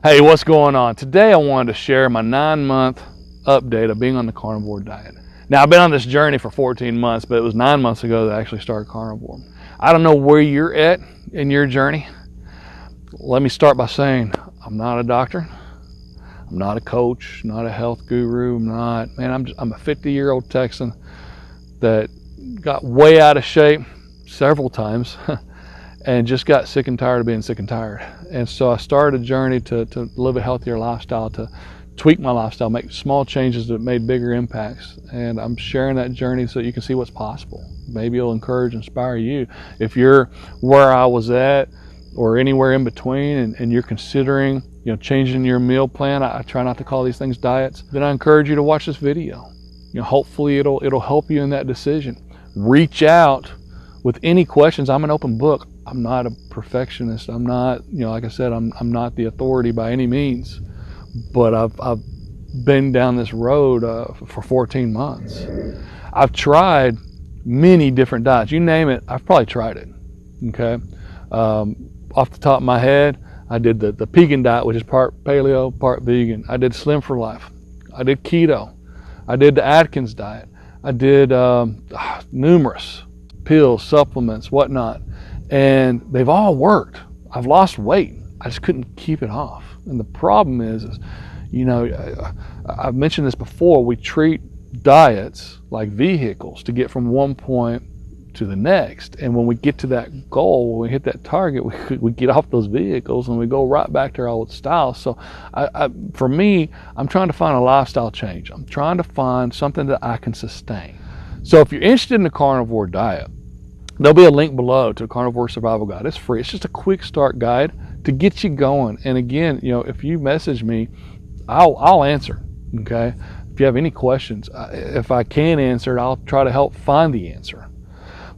Hey, what's going on? Today I wanted to share my 9-month update of being on the carnivore diet. Now, I've been on this journey for 14 months, but it was 9 months ago that I actually started carnivore. I don't know where you're at in your journey. Let me start by saying I'm not a doctor. I'm not a coach, not a health guru. I'm a 50-year-old Texan that got way out of shape several times and just got sick and tired of being sick and tired. And so I started a journey to live a healthier lifestyle, to tweak my lifestyle, make small changes that made bigger impacts. And I'm sharing that journey so you can see what's possible. Maybe it'll encourage, inspire you. If you're where I was at or anywhere in between and you're considering changing your meal plan, I try not to call these things diets, then I encourage you to watch this video. Hopefully it'll help you in that decision. Reach out with any questions. I'm an open book. I'm not a perfectionist. I'm not, like I said, I'm not the authority by any means, but I've been down this road for 14 months. I've tried many different diets. You name it, I've probably tried it. Okay. Off the top of my head, I did the Pegan diet, which is part paleo, part vegan. I did Slim for Life. I did keto. I did the Atkins diet. I did numerous pills, supplements, whatnot. And they've all worked. I've lost weight. I just couldn't keep it off. And the problem is I've mentioned this before, we treat diets like vehicles to get from one point to the next. And when we get to that goal, when we hit that target, we get off those vehicles and we go right back to our old style. So for me, I'm trying to find a lifestyle change. I'm trying to find something that I can sustain. So if you're interested in the carnivore diet, there'll be a link below to a Carnivore Survival Guide. It's free. It's just a quick start guide to get you going. And again, if you message me, I'll answer. Okay. If you have any questions, if I can answer it, I'll try to help find the answer.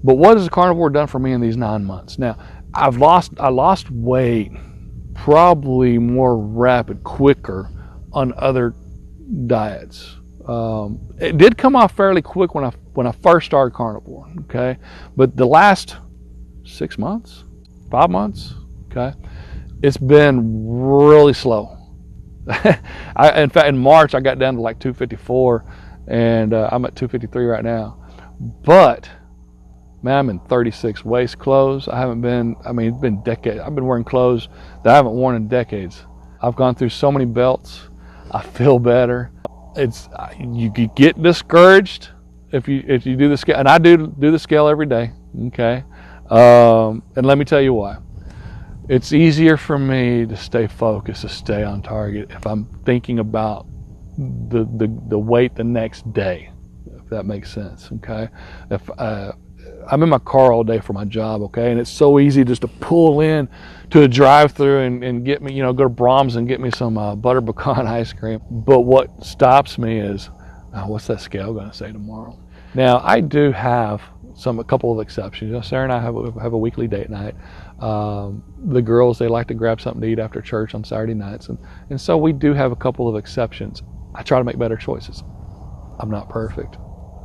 But what has the carnivore done for me in these 9 months? Now, I lost weight probably more rapid, quicker on other diets. It did come off fairly quick when I first started carnivore, okay? But the last 6 months, 5 months, okay, it's been really slow. In fact, in March, I got down to like 254, and I'm at 253 right now. But, man, I'm in 36 waist clothes. It's been decades. I've been wearing clothes that I haven't worn in decades. I've gone through so many belts. I feel better. You get discouraged if you do the scale, and I do the scale every day. Okay, and let me tell you why. It's easier for me to stay focused, to stay on target if I'm thinking about the weight the next day, if that makes sense. Okay, if I'm in my car all day for my job, okay, and it's so easy just to pull in to a drive-through and get me, go to Brahms and get me some butter pecan ice cream. But what stops me is, what's that scale going to say tomorrow? Now, I do have a couple of exceptions. Sarah and I have a weekly date night. The girls, they like to grab something to eat after church on Saturday nights, and so we do have a couple of exceptions. I try to make better choices. I'm not perfect.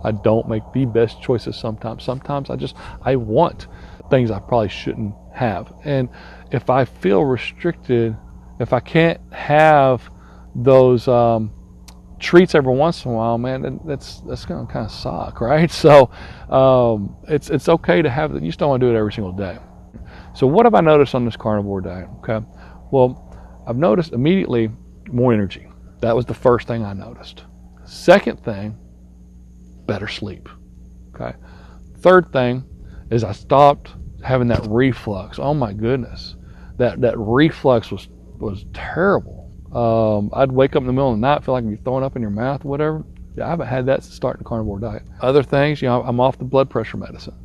I don't make the best choices sometimes. Sometimes I want things I probably shouldn't have. And if I feel restricted, if I can't have those treats every once in a while, man, that's going to kind of suck, right? So it's okay to have that. You just don't want to do it every single day. So what have I noticed on this carnivore diet? Okay, well, I've noticed immediately more energy. That was the first thing I noticed. Second thing, better sleep. Okay. Third thing is I stopped having that reflux. Oh my goodness, that reflux was terrible. I'd wake up in the middle of the night, feel like you're throwing up in your mouth, or whatever. I haven't had that since starting the carnivore diet. Other things, I'm off the blood pressure medicine.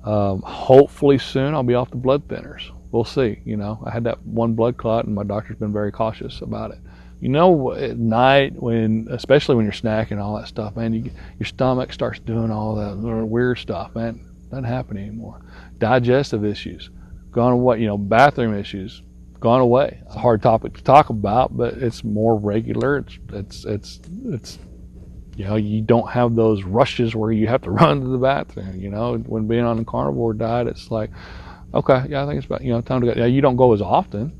Hopefully soon I'll be off the blood thinners. We'll see. I had that one blood clot, and my doctor's been very cautious about it. At night, especially when you're snacking and all that stuff, man, your stomach starts doing all that weird stuff, man. Doesn't happen anymore. Digestive issues, gone away. Bathroom issues, gone away. It's a hard topic to talk about, but it's more regular. It's you don't have those rushes where you have to run to the bathroom. When being on a carnivore diet, it's like, okay, yeah, I think it's about time to go. Yeah, you don't go as often.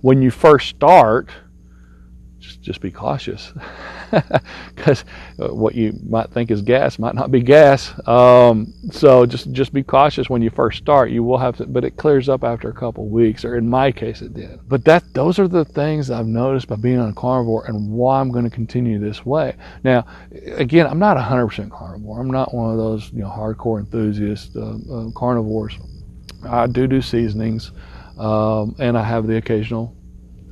When you first start, just be cautious, because what you might think is gas might not be gas. So just be cautious when you first start. You will have to, but it clears up after a couple of weeks, or in my case it did. But those are the things I've noticed by being on carnivore, and why I'm going to continue this way. Now, again, I'm not 100% carnivore. I'm not one of those hardcore enthusiast carnivores. I do seasonings, and I have the occasional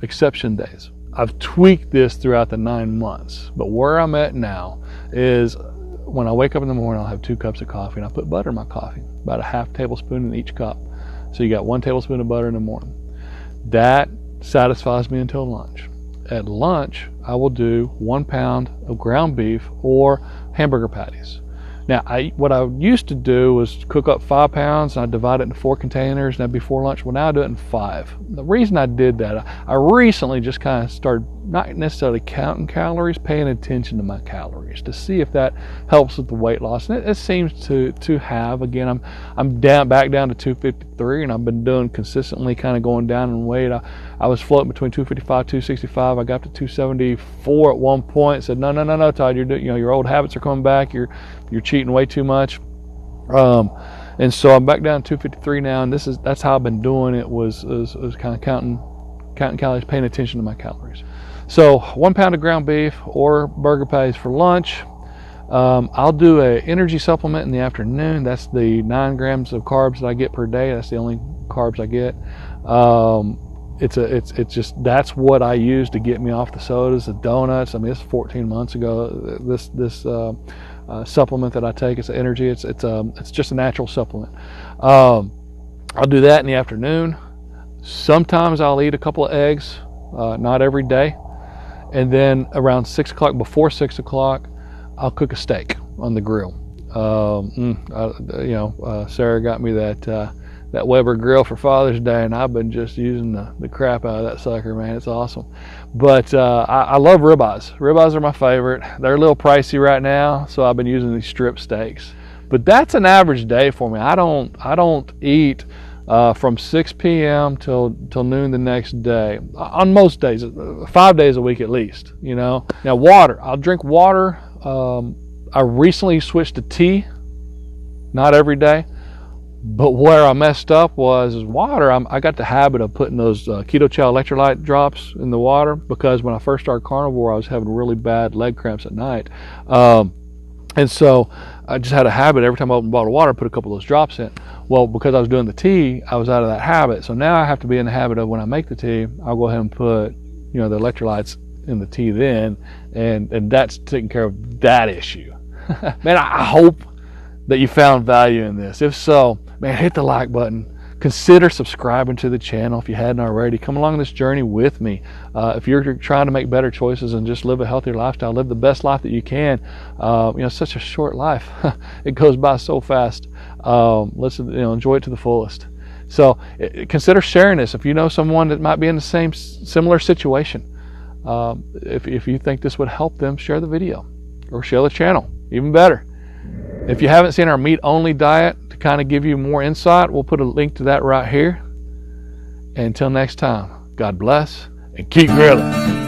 exception days. I've tweaked this throughout the 9 months, but where I'm at now is when I wake up in the morning, I'll have 2 cups of coffee, and I put butter in my coffee, about a half tablespoon in each cup. So you got 1 tablespoon of butter in the morning. That satisfies me until lunch. At lunch, I will do 1 pound of ground beef or hamburger patties. Now, what I used to do was cook up 5 pounds, and I'd divide it into 4 containers, and that'd be 4 lunch. Well, now I do it in 5. The reason I did that, I recently just kind of started not necessarily counting calories, paying attention to my calories to see if that helps with the weight loss. And it seems to have. Again, I'm back down to 253, and I've been doing consistently kind of going down in weight. I was floating between 255, 265. I got to 274 at one point. Said, no, Todd, your old habits are coming back. You're cheating way too much. And so I'm back down to 253 now, and that's how I've been doing it, was kind of counting calories, paying attention to my calories. So 1 pound of ground beef or burger patties for lunch. I'll do an energy supplement in the afternoon. That's the 9 grams of carbs that I get per day. That's the only carbs I get. It's just, that's what I use to get me off the sodas, the donuts. I mean, it's 14 months ago. This supplement that I take, it's energy. It's just a natural supplement. I'll do that in the afternoon. Sometimes I'll eat a couple of eggs, not every day. And then around 6 o'clock, before 6 o'clock, I'll cook a steak on the grill. Sarah got me that Weber grill for Father's Day, and I've been just using the crap out of that sucker, man. It's awesome. But I love ribeyes. Ribeyes are my favorite. They're a little pricey right now, so I've been using these strip steaks. But that's an average day for me. I don't eat from 6 p.m. till noon the next day. On most days, 5 days a week at least. Now, water. I'll drink water. I recently switched to tea. Not every day. But where I messed up was water. I got the habit of putting those Keto Chow electrolyte drops in the water, because when I first started carnivore, I was having really bad leg cramps at night. And so I just had a habit, every time I opened a bottle of water, I put a couple of those drops in. Well, because I was doing the tea, I was out of that habit. So now I have to be in the habit of, when I make the tea, I'll go ahead and put the electrolytes in the tea then, and that's taking care of that issue. Man, I hope that you found value in this. If so, man, hit the like button. Consider subscribing to the channel if you hadn't already. Come along this journey with me. If you're trying to make better choices and just live a healthier lifestyle, live the best life that you can. Such a short life. It goes by so fast. Enjoy it to the fullest. So consider sharing this. If you know someone that might be in the similar situation, if you think this would help them, share the video or share the channel. Even better. If you haven't seen our meat-only diet, to kind of give you more insight, we'll put a link to that right here. And until next time, God bless and keep grilling.